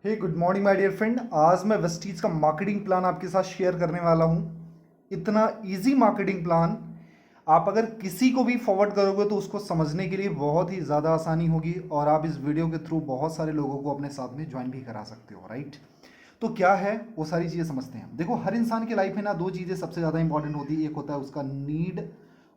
Hey good morning my dear friend. आज मैं Vestige का मार्केटिंग प्लान आपके साथ शेयर करने वाला हूँ। इतना इजी मार्केटिंग प्लान आप अगर किसी को भी फॉरवर्ड करोगे तो उसको समझने के लिए बहुत ही ज़्यादा आसानी होगी और आप इस वीडियो के थ्रू बहुत सारे लोगों को अपने साथ में ज्वाइन भी करा सकते हो, राइट। तो क्या है वो सारी चीज़ें समझते हैं। देखो, हर इंसान की लाइफ में ना दो चीज़ें सबसे ज़्यादा इंपॉर्टेंट होती है। एक होता है उसका नीड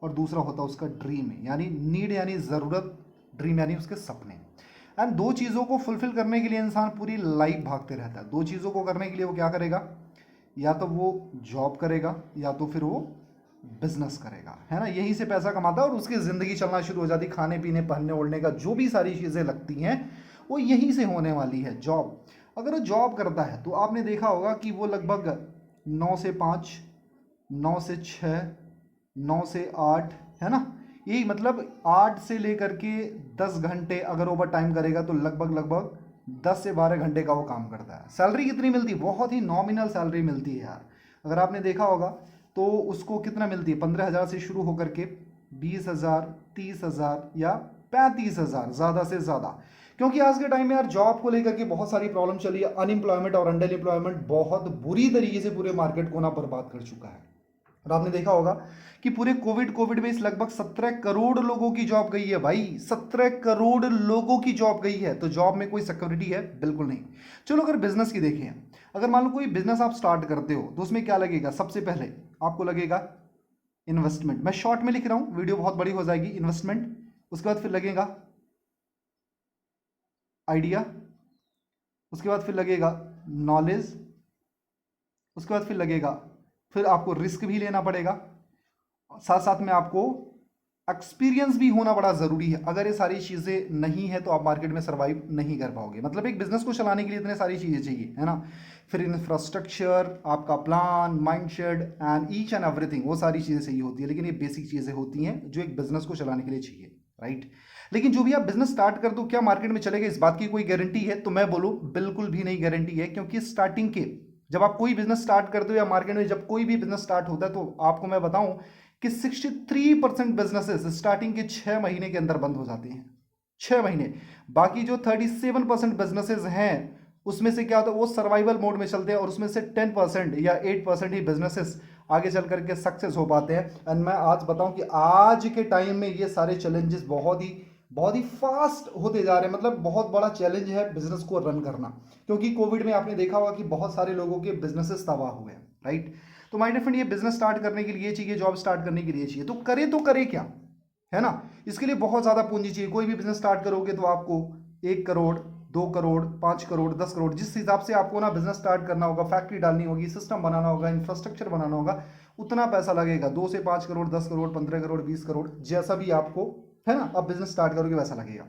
और दूसरा होता है उसका ड्रीम। यानी नीड यानी ज़रूरत, ड्रीम यानी उसके सपने। एंड दो चीज़ों को फुलफिल करने के लिए इंसान पूरी लाइफ भागते रहता है। दो चीज़ों को करने के लिए वो क्या करेगा? या तो वो जॉब करेगा या तो फिर वो बिजनेस करेगा, है ना। यहीं से पैसा कमाता है और उसकी ज़िंदगी चलना शुरू हो जाती। खाने पीने पहनने ओढ़ने का जो भी सारी चीज़ें लगती हैं वो यहीं से होने वाली है। जॉब, अगर वो जॉब करता है तो आपने देखा होगा कि वो लगभग 9 से 5, 9 से 6, 9 से 8, है ना। यही मतलब 8 से लेकर के 10 घंटे अगर ओवर टाइम करेगा तो लगभग लगभग 10 से 12 घंटे का वो काम करता है। सैलरी कितनी मिलती है? बहुत ही नॉमिनल सैलरी मिलती है यार। अगर आपने देखा होगा तो उसको कितना मिलती है? 15,000 से शुरू होकर के 20,000, 30,000 या 35,000 ज़्यादा से ज़्यादा। क्योंकि आज के टाइम में यार जॉब को लेकर के बहुत सारी प्रॉब्लम चली है। अनएम्प्लॉयमेंट और अंडर एम्प्लॉयमेंट बहुत बुरी तरीके से पूरे मार्केट को ना बर्बाद कर चुका है। और आपने देखा होगा कि पूरे कोविड में इस लगभग 17 करोड़ लोगों की जॉब गई है भाई। 17 करोड़ लोगों की जॉब गई है। तो जॉब में कोई सिक्योरिटी है? बिल्कुल नहीं। चलो अगर बिजनेस की देखें, अगर मान लो कोई बिजनेस आप स्टार्ट करते हो तो उसमें क्या लगेगा? सबसे पहले आपको लगेगा इन्वेस्टमेंट। मैं शॉर्ट में लिख रहा हूं, वीडियो बहुत बड़ी हो जाएगी। इन्वेस्टमेंट, उसके बाद फिर लगेगा आइडिया, उसके बाद फिर लगेगा नॉलेज, उसके बाद फिर लगेगा, फिर आपको रिस्क भी लेना पड़ेगा, साथ साथ में आपको एक्सपीरियंस भी होना बड़ा ज़रूरी है। अगर ये सारी चीज़ें नहीं है तो आप मार्केट में सर्वाइव नहीं कर पाओगे। मतलब एक बिजनेस को चलाने के लिए इतने सारी चीज़ें चाहिए, है ना। फिर इंफ्रास्ट्रक्चर, आपका plan, mindset and each and everything, वो सारी चीज़ें चाहिए होती है। लेकिन ये बेसिक चीज़ें होती हैं जो एक बिजनेस को चलाने के लिए चाहिए, राइट। लेकिन जो भी आप बिजनेस स्टार्ट कर दो, क्या मार्केट में चलेगा इस बात की कोई गारंटी है? तो मैं बोलूँ बिल्कुल भी नहीं गारंटी है। क्योंकि स्टार्टिंग के जब आप कोई बिजनेस स्टार्ट करते हो या मार्केट में जब कोई भी बिजनेस स्टार्ट होता है तो आपको मैं बताऊं कि 63% बिजनेसेस स्टार्टिंग के 6 महीने के अंदर बंद हो जाते हैं। 6 महीने। बाकी जो 37% बिजनेसेस हैं उसमें से क्या होता है? वो सर्वाइवल मोड में चलते हैं और उसमें से 10% या 8% ही बिजनेसेस आगे चल करके सक्सेस हो पाते हैं। एंड मैं आज बताऊं कि आज के टाइम में ये सारे चैलेंजेस बहुत ही फास्ट होते जा रहे हैं। मतलब बहुत बड़ा चैलेंज है बिजनेस को रन करना। क्योंकि कोविड में आपने देखा होगा कि बहुत सारे लोगों के बिजनेसेस तबाह हुए हैं, राइट। तो माय डियर फ्रेंड, ये बिजनेस स्टार्ट करने के लिए चाहिए, जॉब स्टार्ट करने के लिए चाहिए। तो करे क्या, है ना। इसके लिए बहुत ज़्यादा पूंजी चाहिए। कोई भी बिजनेस स्टार्ट करोगे तो आपको 1 करोड़, 2 करोड़, 5 करोड़, 10 करोड़, जिस हिसाब से आपको ना बिजनेस स्टार्ट करना होगा, फैक्ट्री डालनी होगी, सिस्टम बनाना होगा, इंफ्रास्ट्रक्चर बनाना होगा, उतना पैसा लगेगा। 2 से 5 करोड़, 10 करोड़, 15 करोड़, 20 करोड़, जैसा भी आपको, है ना, अब बिजनेस स्टार्ट करोगे वैसा लगेगा।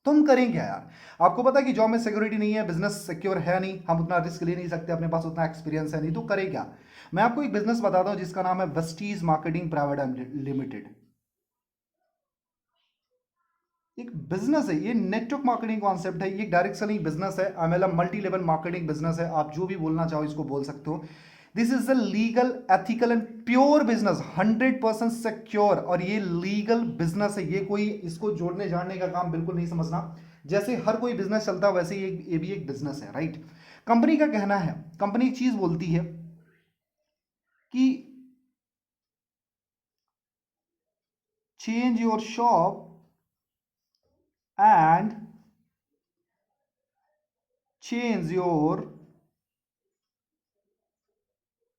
तुम करें क्या यार? आपको पता है कि जॉब में सिक्योरिटी नहीं है, बिजनेस सिक्योर है नहीं, हम उतना रिस्क ले नहीं सकते, अपने पास उतना एक्सपीरियंस है नहीं। तो करें क्या? मैं आपको एक बिजनेस बताता हूं जिसका नाम है वेस्टीज मार्केटिंग प्राइवेट लिमिटेड। एक बिजनेस है ये, नेटवर्क मार्केटिंग कॉन्सेप्ट है। ये डायरेक्ट सेलिंग बिजनेस है, MLM multi level marketing business है। आप जो भी बोलना चाहो इसको बोल सकते हो। This is a legal, ethical and pure business, 100% secure. और ये लीगल बिजनेस है, ये कोई इसको जोड़ने जाड़ने का काम बिल्कुल नहीं समझना। जैसे हर कोई बिजनेस चलता है वैसे ही ये भी एक बिजनेस है, राइट। कंपनी का कहना है, कंपनी एक चीज बोलती है कि change your shop and change your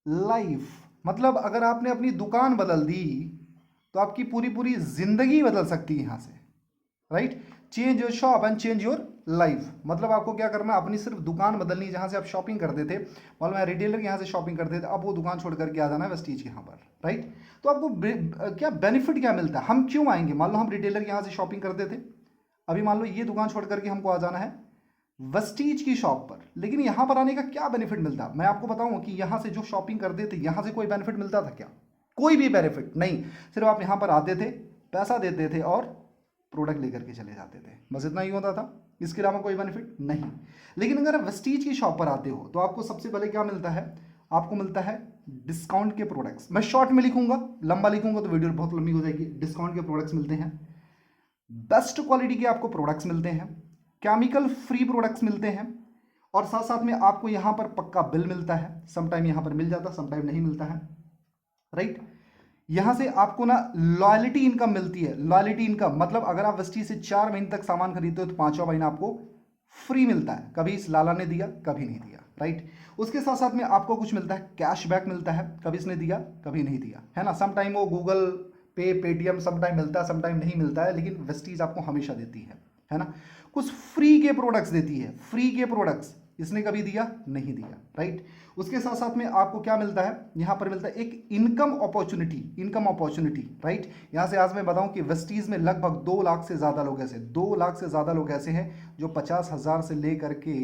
life. मतलब अगर आपने अपनी दुकान बदल दी तो आपकी पूरी पूरी जिंदगी बदल सकती है यहां से, right. Change your shop and change your life. मतलब आपको क्या करना, अपनी सिर्फ दुकान बदलनी है। जहां से आप शॉपिंग करते थे, मान लो मैं रिटेलर के यहाँ से शॉपिंग करते थे, अब वो दुकान छोड़ करके आ जाना है वेस्टीज के यहाँ पर, राइट। तो आपको क्या बेनिफिट क्या मिलता है? हम क्यों आएंगे? मान लो हम रिटेलर के यहाँ से शॉपिंग करते थे, अभी मान लो ये दुकान छोड़ करके हमको आ जाना है वेस्टीज की शॉप पर। लेकिन यहां पर आने का क्या बेनिफिट मिलता? मैं आपको बताऊं कि यहां से जो शॉपिंग करते थे यहां से कोई बेनिफिट मिलता था क्या? कोई भी बेनिफिट नहीं। सिर्फ आप यहां पर आते थे, पैसा देते थे और प्रोडक्ट लेकर के चले जाते थे, बस इतना ही होता था। इसके अलावा कोई बेनिफिट नहीं। लेकिन अगर आप वेस्टीज की शॉप पर आते हो तो आपको सबसे पहले क्या मिलता है? आपको मिलता है डिस्काउंट के प्रोडक्ट्स। मैं शॉर्ट में लिखूंगा, लंबा लिखूंगा तो वीडियो बहुत लंबी हो जाएगी। डिस्काउंट के प्रोडक्ट्स मिलते हैं, बेस्ट क्वालिटी के आपको प्रोडक्ट्स मिलते हैं, केमिकल फ्री प्रोडक्ट्स मिलते हैं, और साथ साथ में आपको यहाँ पर पक्का बिल मिलता है, समटाइम यहाँ पर मिल जाता, समटाइम नहीं मिलता है, राइट। यहां से आपको ना लॉयल्टी इनकम मिलती है। लॉयल्टी इनकम मतलब अगर आप वेस्टी से 4 महीने तक सामान खरीदते हो तो 5वां महीना आपको फ्री मिलता है। कभी इस लाला ने दिया, कभी नहीं दिया, राइट। उसके साथ साथ में आपको कुछ मिलता है, कैशबैक मिलता है, कभी इसने दिया कभी नहीं दिया, है ना। समटाइम वो गूगल पे, पेटीएम समटाइम मिलता है, समटाइम नहीं मिलता है, लेकिन वेस्टीज आपको हमेशा देती है ना। कुछ फ्री के प्रोडक्ट्स देती है, फ्री के प्रोडक्ट्स इसने कभी दिया नहीं दिया, राइट। उसके साथ साथ में आपको क्या मिलता है, यहां पर मिलता है एक income opportunity, income opportunity, right. यहां से आज मैं बताऊं कि वेस्टीज में लगभग 2 लाख से ज्यादा लोग ऐसे, 2 लाख से ज्यादा लोग ऐसे हैं जो 50,000 से लेकर के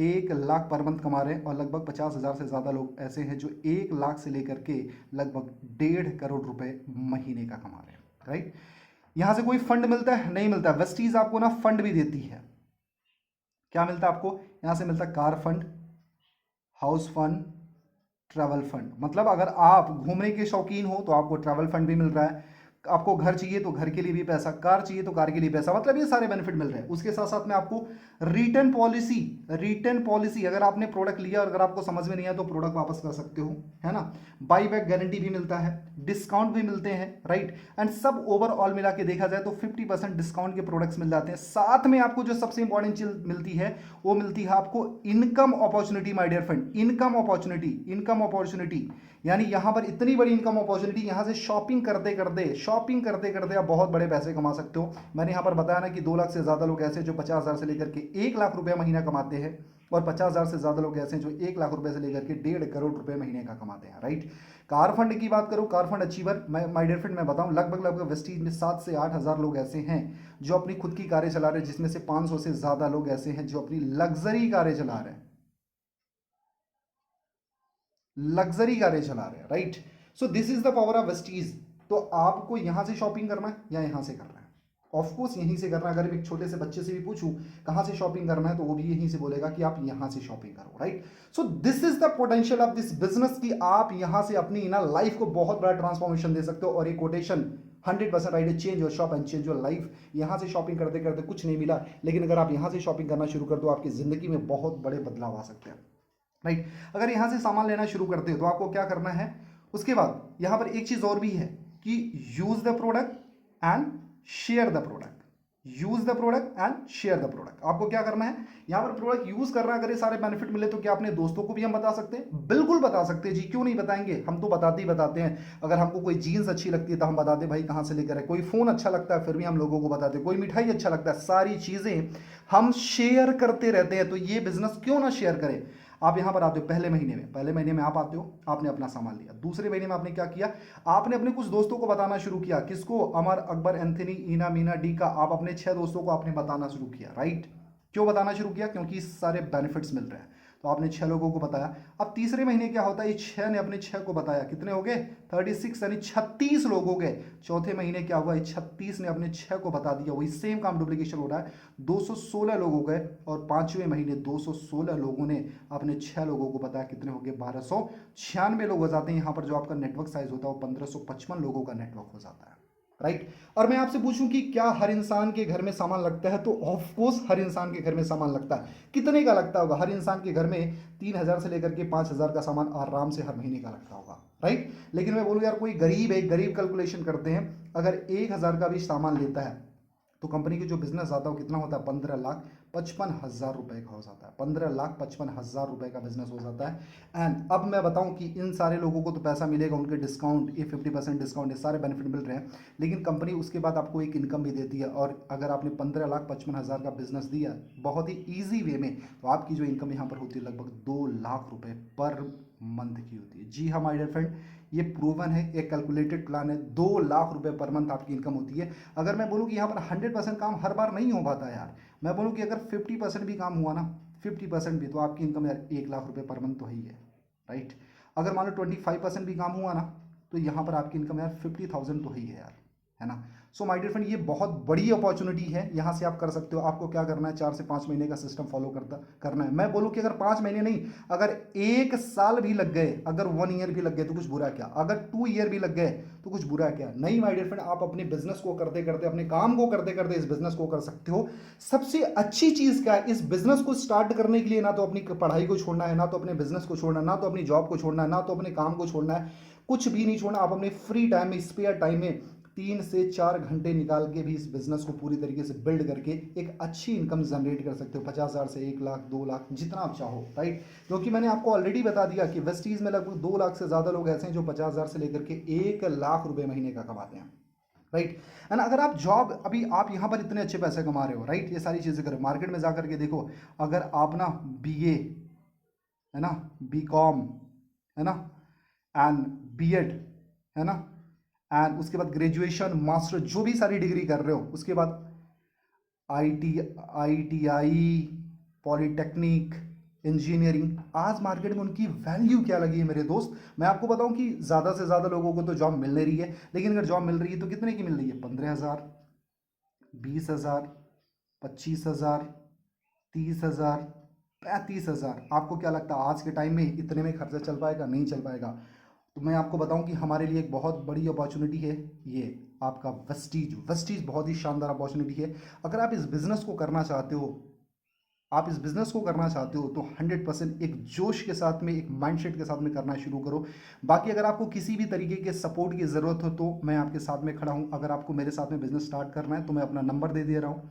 1 लाख पर मंथ कमा रहे हैं, और लगभग 50,000 से ज्यादा लोग ऐसे हैं जो 1 लाख से लेकर के लगभग 1.5 करोड़ रुपए महीने का कमा रहे हैं, राइट। यहां से कोई फंड मिलता है नहीं मिलता। वेस्टीज आपको ना फंड भी देती है। क्या मिलता है आपको, यहां से मिलता है car fund, house fund, travel fund. मतलब अगर आप घूमने के शौकीन हो तो आपको ट्रैवल फंड भी मिल रहा है, आपको घर चाहिए तो घर के लिए भी पैसा, कार चाहिए तो कार के लिए पैसा, मतलब ये सारे बेनिफिट मिल रहे हैं। उसके साथ साथ में आपको रिटर्न पॉलिसी, रिटर्न पॉलिसी अगर आपने प्रोडक्ट लिया और अगर आपको समझ में नहीं आया तो प्रोडक्ट वापस कर सकते हो, है ना। बाई बैक गारंटी भी मिलता है, डिस्काउंट भी मिलते हैं, राइट। एंड सब ओवरऑल मिला के देखा जाए तो 50% डिस्काउंट के प्रोडक्ट्स मिल जाते हैं। साथ में आपको जो सबसे इंपॉर्टेंट चीज मिलती है वो मिलती है आपको income opportunity, my dear friend, income opportunity, income opportunity. यानी यहां पर इतनी बड़ी इनकम अपॉर्चुनिटी, यहां से शॉपिंग करते करते आप बहुत बड़े पैसे कमा सकते हो। मैंने यहां पर बताया ना कि 2 लाख से ज्यादा लोग ऐसे जो 50,000 से लेकर के 1 लाख रुपया महीना कमाते हैं, और 50,000 से ज्यादा लोग ऐसे जो 1 लाख रुपए से लेकर के 1.5 करोड़ रुपए महीने का कमाते हैं, राइट। कार फंड की बात करूं, car fund achiever, my dear friend मैं बताऊं लगभग वेस्टीज में 7 से 8 हजार लोग ऐसे हैं जो अपनी खुद की कारें चला रहे हैं, जिसमें से 500 से ज्यादा लोग ऐसे हैं जो अपनी लग्जरी कारें चला रहे हैं, लग्जरी कारें चला रहे हैं, right. So this is the power of Vestige. तो आपको यहां से शॉपिंग करना है या यहां से करना है, ऑफकोर्स यहीं से करना है। अगर एक छोटे से बच्चे से भी पूछूं कहां से शॉपिंग करना है तो वो भी यहीं से बोलेगा कि आप यहां से शॉपिंग करो, right. So this is the potential of this business कि आप यहां से अपनी ना लाइफ को बहुत बड़ा ट्रांसफॉर्मेशन दे सकते हो। और एक कोटेशन 100% राइट है, change your shop and change your life. यहां से शॉपिंग करते करते कुछ नहीं मिला, लेकिन अगर आप यहां से शॉपिंग करना शुरू कर दो आपकी जिंदगी में बहुत बड़े बदलाव आ सकते हैं, राइट। अगर यहां से सामान लेना शुरू करते हो तो आपको क्या करना है, उसके बाद यहां पर एक चीज और भी है कि use the product and share the product, use the product and share the product. आपको क्या करना है, यहां पर प्रोडक्ट यूज करना है। अगर ये सारे बेनिफिट मिले तो क्या अपने दोस्तों को भी हम बता सकते हैं, बिल्कुल बता सकते हैं जी, क्यों नहीं बताएंगे, हम तो बताते ही बताते हैं। अगर हमको कोई जीन्स अच्छी लगती है तो हम बताते भाई कहां से लेकर है, कोई फोन अच्छा लगता है फिर भी हम लोगों को बताते हैं, कोई मिठाई अच्छा लगता है, सारी चीजें हम शेयर करते रहते हैं। तो ये बिजनेस क्यों ना शेयर करें। आप यहां पर आते हो पहले महीने में आप आते हो, आपने अपना सामान लिया। दूसरे महीने में आपने क्या किया, आपने अपने कुछ दोस्तों को बताना शुरू किया। किसको, अमर, अकबर, एंथनी, ईना, मीना, डी का, आप अपने 6 दोस्तों को आपने बताना शुरू किया, राइट। क्यों बताना शुरू किया, क्योंकि सारे बेनिफिट्स मिल रहे हैं, तो आपने 6 लोगों को बताया। अब तीसरे महीने क्या होता है, ये 6 ने अपने 6 को बताया, कितने हो गए 36, यानी 36 लोग हो गए। चौथे महीने क्या हुआ, ये 36 ने अपने 6 को बता दिया, वही सेम काम डुप्लीकेशन हो रहा है, 216 लोग हो गए। और 5वें महीने 216 लोगों ने अपने 6 लोगों को बताया, कितने हो गए 1296 लोग हो जाते हैं। यहां पर जो आपका नेटवर्क साइज होता है वो 1555 लोगों का नेटवर्क हो जाता है, राइट। और मैं आपसे पूछूं कि क्या हर इंसान के घर में सामान लगता है, तो ऑफ कोर्स हर इंसान के घर में सामान लगता है। कितने का लगता होगा, हर इंसान के घर में 3,000 से लेकर के 5,000 का सामान आराम से हर महीने का लगता होगा, राइट। लेकिन मैं बोलूं यार कोई गरीब है, गरीब कैलकुलेशन करते हैं, अगर 1,000 का भी सामान लेता है तो कंपनी की जो बिजनेस आता है वो कितना होता है, 15,55,000 रुपए का हो जाता है, 15,55,000 रुपए का बिजनेस हो जाता है। एंड अब मैं बताऊं कि इन सारे लोगों को तो पैसा मिलेगा, उनके डिस्काउंट, ये 50% डिस्काउंट, ये सारे बेनिफिट मिल रहे हैं, लेकिन कंपनी उसके बाद आपको एक इनकम भी देती है। और अगर आपने 15,55,000 का बिजनेस दिया बहुत ही ईजी वे में, तो आपकी जो इनकम यहाँ पर होती है लगभग 2 लाख रुपए पर मंथ की होती है। जी हाँ माय डियर फ्रेंड, ये प्रूवन है, एक कैलकुलेटेड प्लान है, 2 लाख रुपए पर मंथ आपकी इनकम होती है। अगर मैं बोलूं कि यहाँ पर 100% काम हर बार नहीं हो पाता यार, मैं बोलूं कि अगर 50% भी काम हुआ ना, 50% भी, तो आपकी इनकम यार 1 लाख रुपए पर मंथ तो ही है, राइट। अगर मान लो 25% भी काम हुआ ना, तो यहाँ पर आपकी इनकम यार 50,000 तो ही है यार, है ना। सो माय डियर फ्रेंड, ये बहुत बड़ी अपॉर्चुनिटी है, यहाँ से आप कर सकते हो। आपको क्या करना है, 4 से 5 महीने का सिस्टम फॉलो करना है। मैं बोलूँ कि अगर 5 महीने नहीं, अगर 1 साल भी लग गए, अगर 1 ईयर भी लग गए तो कुछ बुरा क्या, अगर 2 ईयर भी लग गए तो कुछ बुरा क्या नहीं। माय डियर फ्रेंड, आप अपने बिजनेस को करते करते, अपने काम को करते करते इस बिजनेस को कर सकते हो। सबसे अच्छी चीज क्या है, इस बिजनेस को स्टार्ट करने के लिए ना तो अपनी पढ़ाई को छोड़ना है, ना तो अपने बिजनेस को छोड़ना है, ना तो अपनी जॉब को छोड़ना है, ना तो अपने काम को छोड़ना है, कुछ भी नहीं छोड़ना। आप अपने फ्री टाइम में, स्पेयर टाइम में 3 से 4 घंटे निकाल के भी इस बिजनेस को पूरी तरीके से बिल्ड करके एक अच्छी इनकम जनरेट कर सकते हो। 50,000 से 1 लाख, 2 लाख, जितना आप चाहो, राइट। क्योंकि मैंने आपको ऑलरेडी बता दिया कि वेस्टीज में लगभग 2 लाख से ज़्यादा लोग ऐसे हैं जो 50,000 से लेकर के 1 लाख रुपए महीने का कमाते हैं, राइट। है ना। अगर आप जॉब, अभी आप यहाँ पर इतने अच्छे पैसे कमा रहे हो, राइट, ये सारी चीज़ें करो, मार्केट में जा करके देखो। अगर आप ना BA, है ना, BCom, है ना, एंड B.Ed, है ना, एंड उसके बाद ग्रेजुएशन, मास्टर, जो भी सारी डिग्री कर रहे हो, उसके बाद ITI, पॉलिटेक्निक, इंजीनियरिंग, आज मार्केट में उनकी वैल्यू क्या लगी है मेरे दोस्त। मैं आपको बताऊं कि ज़्यादा से ज़्यादा लोगों को तो जॉब मिल नहीं रही है, लेकिन अगर जॉब मिल रही है तो कितने की मिल रही है, 15,000, 20,000, 25,000, 30,000, 35,000। आपको क्या लगता है आज के टाइम में इतने में खर्चा चल पाएगा? नहीं चल पाएगा। तो मैं आपको बताऊं कि हमारे लिए एक बहुत बड़ी अपॉर्चुनिटी है ये आपका वेस्टीज। वेस्टीज बहुत ही शानदार अपॉर्चुनिटी है। अगर आप इस बिज़नेस को करना चाहते हो, आप इस बिज़नेस को करना चाहते हो तो 100% एक जोश के साथ में, एक माइंडसेट के साथ में करना शुरू करो। बाकी अगर आपको किसी भी तरीके के सपोर्ट की ज़रूरत हो तो मैं आपके साथ में खड़ा हूँ। अगर आपको मेरे साथ में बिज़नेस स्टार्ट करना है तो मैं अपना नंबर दे दे रहा हूँ।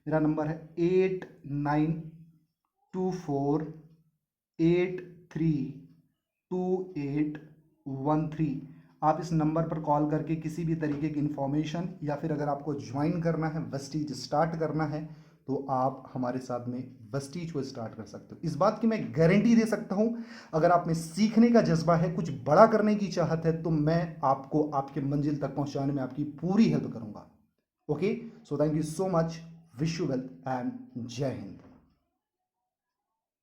मेरा नंबर है 8924832813। आप इस नंबर पर कॉल करके किसी भी तरीके की इन्फॉर्मेशन, या फिर अगर आपको ज्वाइन करना है, वेस्टीज स्टार्ट करना है, तो आप हमारे साथ में वेस्टीज को स्टार्ट कर सकते हो। इस बात की मैं गारंटी दे सकता हूं, अगर आप में सीखने का जज्बा है, कुछ बड़ा करने की चाहत है, तो मैं आपको आपके मंजिल तक पहुंचाने में आपकी पूरी हेल्प करूंगा। Okay, so thank you so much, wish you wealth and जय हिंद।